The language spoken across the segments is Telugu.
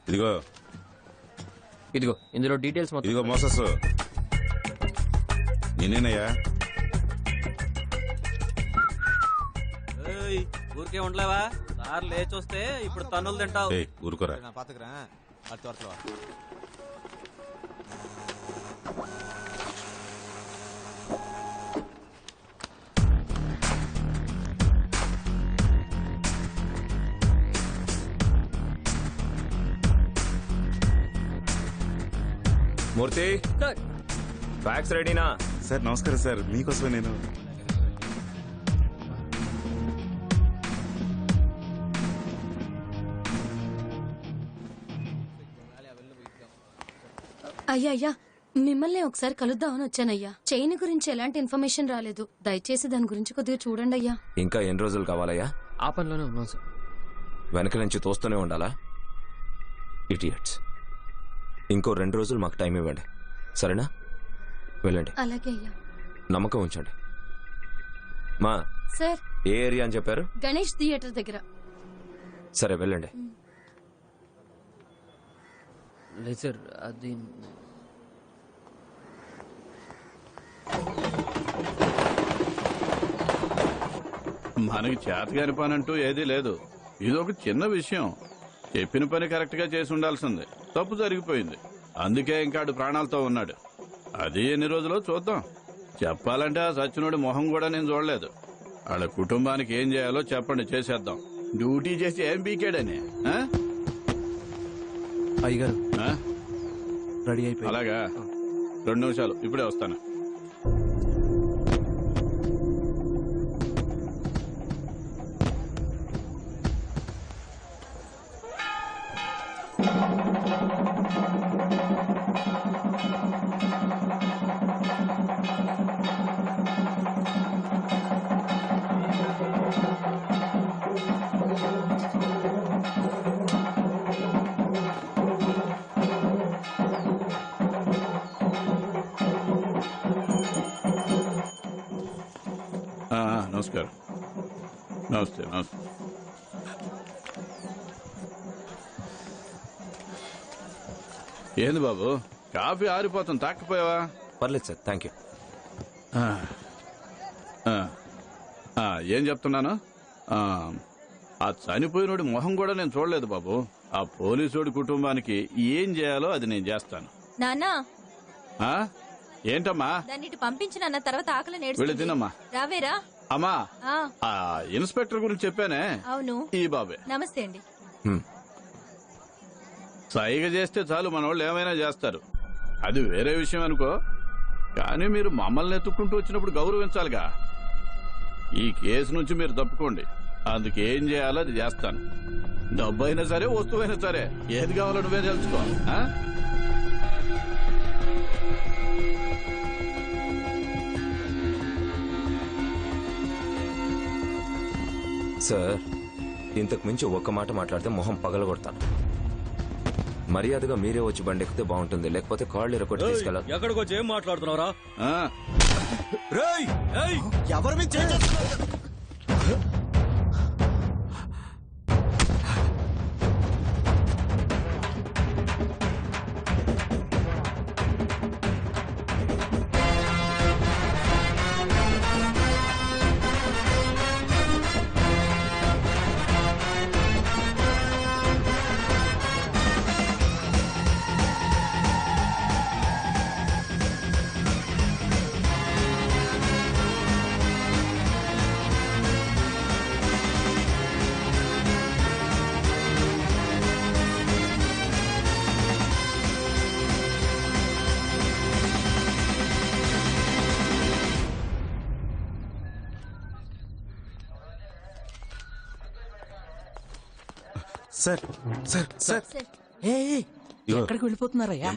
ఇదిగో ఇదిగో ఇందులో డీటెయిల్స్ మొత్తం. ఇదిగో మోసస్ నేనేనయ్యా. ఊరికే ఉండలేవా? సార్ లేచొస్తే ఇప్పుడు తన్నులు తింటావు. ఊరుకోరా. మూర్తి ఫ్యాక్స్ రెడీనా? సార్ నమస్కారం సార్, మీకోసమే నేను. అయ్యా మిమ్మల్ని ఒకసారి కలుద్దామని వచ్చానయ్యా. చైన్ గురించి ఎలాంటి ఇన్ఫర్మేషన్ రాలేదు, దయచేసి దాని గురించి కొద్దిగా చూడండి అయ్యా. ఇంకా ఎన్ని రోజులు కావాలయ్యా? ఆ పనిలోనే ఉన్నాం సార్. వెనక నుంచి తోస్తూనే ఉండాలా? ఇడియట్స్. ఇంకో 2 రోజులు మాకు టైం ఇవ్వండి, సరేనా? వెళ్ళండి. అలాగే అయ్యా. నమ్మకం ఉంచండి. మా సార్, ఏ ఏరియా అని చెప్పారు? గణేష్ థియేటర్ దగ్గర. సరే వెళ్ళండి. లేదు సార్, అది మనకి చేతగాని పని అంటూ ఏదీ లేదు. ఇదొక చిన్న విషయం. చెప్పిన పని కరెక్ట్ గా చేసి ఉండాల్సింది. తప్పు జరిగిపోయింది, అందుకే ఇంకాడు ప్రాణాలతో ఉన్నాడు. అది ఎన్ని రోజులో చూద్దాం. చెప్పాలంటే ఆ సచ్చినోడి మొహం కూడా నేను చూడలేదు. వాళ్ళ కుటుంబానికి ఏం చేయాలో చెప్పండి, చేసేద్దాం. డ్యూటీ చేసి ఏం బీకాడని. అయ్యగారు ఆ? రెడీ అయిపోయి. అలాగా, 2 నిమిషాలు, ఇప్పుడే వస్తాను. నమస్కారం. నమస్తే. నమస్తే. ఏంది బాబు, కాఫీ ఆరిపోతుంది, తాకపోయావా? పర్లేదు సార్, థ్యాంక్ యూ. ఏం చెప్తున్నాను, ఆ చనిపోయినోడి మొహం కూడా నేను చూడలేదు బాబు. ఆ పోలీసోడి కుటుంబానికి ఏం చేయాలో అది నేను చేస్తాను. నాన్నా, ఏంటమ్మా? దాన్ని పంపించిన తర్వాత ఆకలి వెళ్ళి నేర్చుకుంది. తినమ్మా. రావేరా? అమ్మా, ఆ, ఆ ఇన్స్పెక్టర్ గురించి చెప్పానే, అవును. ఈ బాబే. నమస్తే అండి. సైగ చేస్తే చాలు మన వాళ్ళు ఏమైనా చేస్తారు. అది వేరే విషయం అనుకో, కానీ మీరు మమ్మల్ని ఎత్తుక్కుంటూ వచ్చినప్పుడు గౌరవించాలిగా. ఈ కేసు నుంచి మీరు తప్పుకోండి, అందుకేం చేయాలో అది చేస్తాను. డబ్బు అయినా సరే, వస్తువైనా సరే, ఏది కావాలో నువ్వే తెలుసుకో. సార్, ఇంతకు మించి ఒక్క మాట మాట్లాడితే మొహం పగలగొడతాను. మర్యాదగా మీరే వచ్చి బండి ఎక్కితే బాగుంటుంది, లేకపోతే కాళ్ళు ఎరకొట్టి తీసుకెళ్ళాలి. ఎక్కడికి వచ్చి ఏం మాట్లాడుతున్నారా? ఎవరి మీద సార్ సార్ సార్ ఎక్కడికి వెళ్ళిపోతున్నారయ్యా?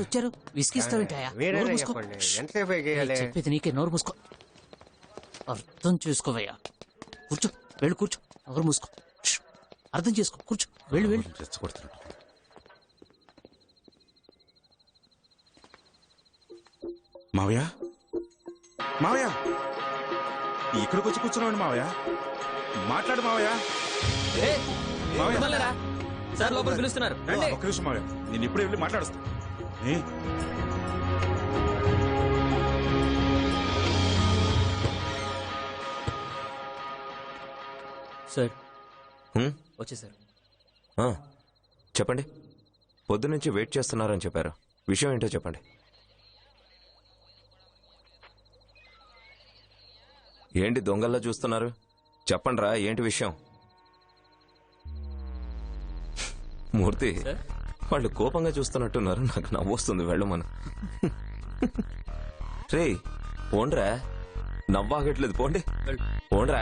వచ్చారు, విసిగిస్తావేంటయ్యా? చెప్పేది నీకే, నోరు మూసుకో. అర్థం చేసుకోవయ్యా. కూర్చో, వెళ్ళి కూర్చో. నోరు మూసుకో, అర్థం చేసుకో, కూర్చో, వెళ్ళి వెళ్ళి. మావయ్య, మావయ్య, ఇక్కడికి వచ్చి కూర్చున్నావండి మావయ్య. మాట్లాడు మావయ్య. సార్ లోపల పిలుస్తున్నారు రండి. ఒక్క నిమిషం మావయ్య, నేను ఇప్పుడే వెళ్ళి మాట్లాడుస్తా. ఏ? సార్ హ్మ్? వచ్చేసారు. ఆ, చెప్పండి. పొద్దునుంచి వెయిట్ చేస్తున్నారని చెప్పారు. విషయం ఏంటో చెప్పండి. ఏంటి దొంగల్లా చూస్తున్నారు? చెప్పండిరా, ఏంటి విషయం? మూర్తి, సార్? వాళ్ళు కోపంగా చూస్తున్నట్టున్నారు. నాకు నవ్వొస్తుంది. వెళ్ళమను. రే పోండ్రా, నవ్వాగట్లేదు. పోండి, వెళ్ళు. పోండ్రా.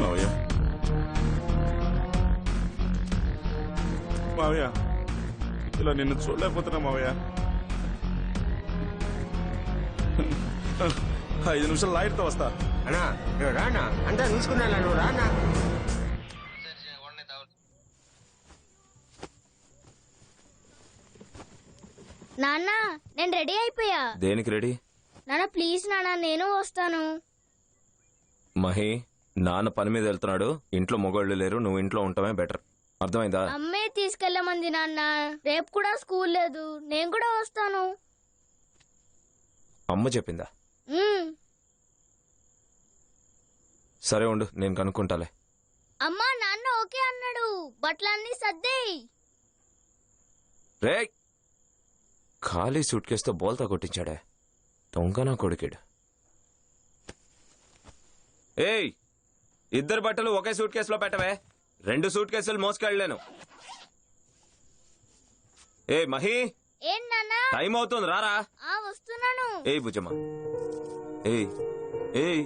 మావయ్య, మావయ్య, ఇలా నిన్ను చూడలేకపోతున్నా మావయ్య. 5 నిమిషాలు లాయర్తో వస్తా. అన్నా నువ్వు రానా, అంతా చూసుకున్నా, నువ్వు రానా. నాన్న నేను రెడీ అయిపోయా. దేనికి రెడీ? నాన్న ప్లీజ్ నాన్న, నేను వస్తాను. మహి, నాన్న పని మీద వెళ్తున్నాడు. ఇంట్లో మొగోళ్ళు లేరు. నువ్వు ఇంట్లో ఉండటమే బెటర్. అర్థమైందా? అమ్మే తీసుకెళ్ళమంది నాన్న. రేపు కూడా స్కూల్ లేదు, నేను కూడా వస్తాను. అమ్మ చెప్పిందా? ఉమ్. సరే ఉండు, నేను కనుక్కుంటాలే. అమ్మా నాన్న ఓకే అన్నాడు. బట్టలన్నీ సర్దేయ్. రే, ఖాళీ సూట్ కేసుతో బోల్తా కొట్టించాడే. దొంగనా కొడుకేడు. ఏయ్, ఇద్దరు బట్టలు ఒకే సూట్ కేసులో పెట్టవే. 2 సూట్ కేసులు మోసుకెళ్ళలేను. ఏ మహి, ఏం నాన్న? టైం అవుతుంది, రారా. వస్తున్నాను. ఏయ్ బుజ్జమ్మ, ఏయ్ ఏయ్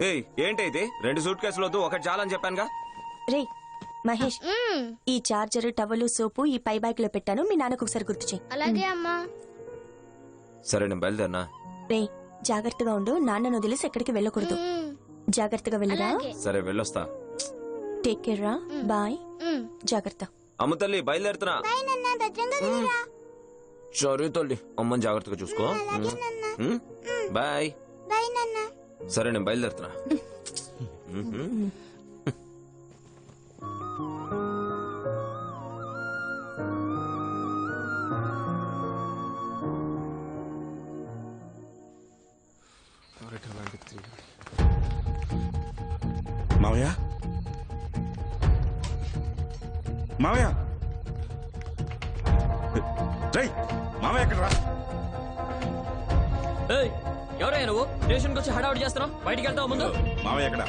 ఏయ్, ఏంటి ఇది? 2 సూట్ కేసులు వద్దు, ఒకటి చాలని చెప్పానుగా. రే మహేష్, ఉమ్. ఈ చార్జర్, టవలు, సోపు ఈ పై బ్యాగ్ లో పెట్టాను. మీ నాన్నకు ఒకసారి గుర్తు చేయి. అలాగే అమ్మా. సరే, నేను బయలుదేరినా. రే జాగ్రత్తగా ఉండు. నాన్నను వదిలేసి ఎక్కడికి వెళ్ళకూడదు. ఉమ్. జాగ్రత్తగా వెళ్ళరా. అలాగే. సరే, వెళ్ళొస్తా. టేక్ కేర్ రా. బాయ్. ఉమ్. జాగ్రత్త. అమ్మ తల్లి, బయలుదేరుతున్నా. బాయ్ నాన్న, భద్రంగా వెళ్ళిరా. సరే తల్లి, అమ్మని జాగ్రత్తగా చూసుకో. ఉమ్, బాయ్. బాయ్ నాన్న. సరే, నేను బయలుదేరుతున్నా. మావయ్య, మావయ్య, రేయ్, మావయ్య ఎక్కడ రా? ఏయ్, ఎవరయ్యా నువ్వు? స్టేషన్కి వచ్చి హడావుడి చేస్తున్నావు. బయటికి వెళ్తావు ముందు. మావయ్య ఎక్కడ?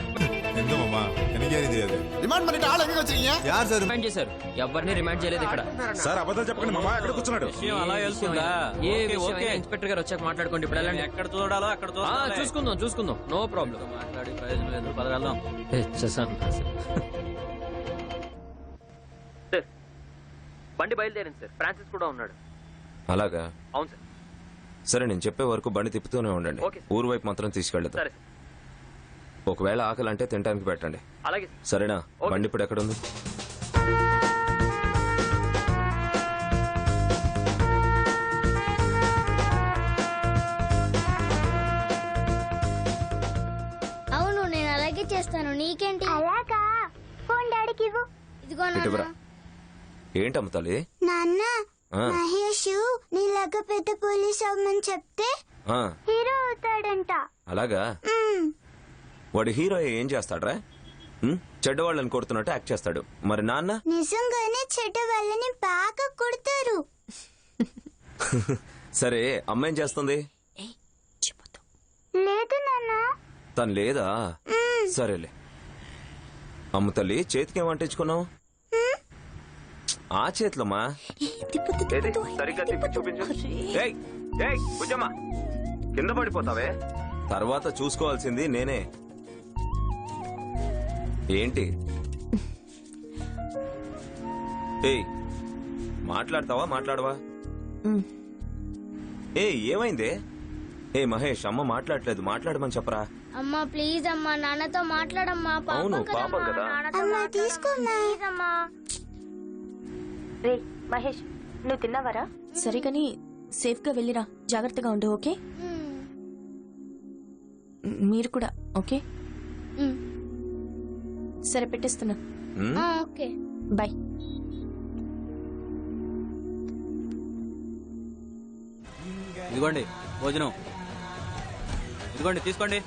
రిమాండ్ చేశారు. ఎవరిని రిమాండ్ చేయలేదు ఇక్కడ. సార్ అబద్ధాలు చెప్పకండి. మా మావయ్య ఎక్కడ కూర్చున్నాడు? విషయం అలా వెళ్తుందా? ఏ ఓకే, విషయం ఓకే. అయినా ఇన్స్పెక్టర్ గారు వచ్చాక మాట్లాడుకోండి. ఇప్పుడు వెళ్ళండి. ఎక్కడ చూడాలో అక్కడ చూడాలి. చూసుకుందాం. No problem. మాట్లాడి ప్రయోజనం లేదు. పదగలదాం. బండి బయలుదేరింది సార్. ఫ్రాన్సిస్ కూడా ఉన్నాడు. అలాగా? అవును సార్. సరే, నేను చెప్పే వరకు బండి తిప్పుతూనే ఉండండి. ఓకే. ఊరు వైపు మాత్రం తీసుకెళ్ళదు. సరే. ఒకవేళ ఆకలి అంటే తినడానికి పెట్టండి. అలాగే. సరేనా? ఓకే. బండి ఇప్పుడు ఎక్కడుంది? అవును, నేను అలాగే చేస్తాను. నీకేంటి? అలాగా. ఫోన్ డాడీకి ఇవ్వు. ఇదిగో ఇటువరా. నాన్న. ఏంటమ్మ తల్లి? నాన్న, ఆ, మహేష్ నీలాగా పెద్ద పోలీస్ అవ్వమని చెప్తే ఆ, హీరో అవుతాడంట. అలాగా? వాడు హీరో ఏం చేస్తాడ్రా? చెడ్డవాళ్ళని కొడుతున్నట్టు యాక్ట్ చేస్తాడు. మరి నాన్న? నిజంగానే చెడ్డ వాళ్ళని బాగా కొడతారు. సరే, అమ్మ ఏం చేస్తుంది? లేదు నాన్న. తను లేదా? సరేలే. అమ్మ తల్లి, చేతికి ఏం అంటించుకున్నావు? ఆ చేతిలోమా? సరిగ్గా తిప్పి చూపించు. ఏయ్, ఏయ్, బుజ్జమ్మ, కింద పడిపోతావే. తర్వాత చూసుకోవాల్సింది నేనే. ఏంటి? ఏయ్, మాట్లాడతావా మాట్లాడవా? ఏయ్, ఏమైందే? ఏ మహేష్, అమ్మ మాట్లాడలేదు. మాట్లాడమని చెప్పరా. అమ్మా ప్లీజ్ అమ్మా, నాన్నతో మాట్లాడమ్మా. అవును, పాపం కదా. అమ్మా తీసుకోమ్మా. రే మహేష్, నువ్వు తిన్నావరా? సరే కానీ సేఫ్ గా వెళ్ళిరా. జాగ్రత్తగా ఉండు. ఓకే? మీరు కూడా. ఓకే? సరే పెట్టేస్తున్నా. ఓకే. బాయ్. ఇదిగోండి భోజనం, ఇదిగోండి తీసుకోండి.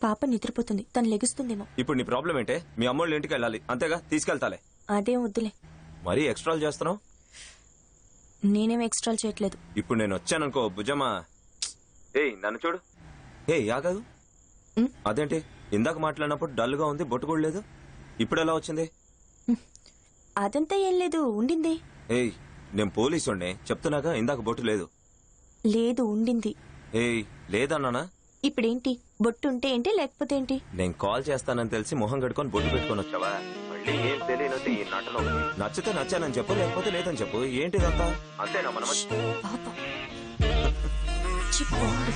పాప నిద్రపోతుంది, తను లెగుస్తుందేమో. ఇప్పుడు నీ ప్రాబ్లం ఏంటే? మీ అమ్మోళ్ళ ఇంటికి వెళ్ళాలి అంతేగా, తీసుకెళ్తాలే. అదేం వద్దులే. మరీ ఎక్స్ట్రాలు చేస్తున్నావు. నేనేం ఎక్స్ట్రా చేయట్లేదు. ఇప్పుడు నేను వచ్చాననుకో భుజమా. ఏయ్ నన్ను చూడు. ఏయ్ ఆగదు. అదేంటి ఇందాక మాట్లాడినప్పుడు డల్ గా ఉంది, బొట్టు కూడా లేదు, ఇప్పుడు ఎలా వచ్చింది? అదంతా ఏం లేదు, ఉండింది. ఏయ్ నేను పోలీసుండే చెప్తున్నాగా, ఇందాక బొట్టు లేదు. లేదు, ఉండింది. ఏయ్ లేదన్నానా? ఇప్పుడేంటి? బొట్టు ఉంటే ఏంటి, లేకపోతే ఏంటి? నేను కాల్ చేస్తానని తెలిసి మొహం కట్టుకొని బొట్టు పెట్టుకొని వచ్చావా? మళ్ళీ ఏం తెలియనట్టు ఈ నటన. నచ్చితే నచ్చానని చెప్పు, లేకపోతే లేదని చెప్పు. ఏంటిదంతా? అంతేనా మనం? పాప. చి, పోండి.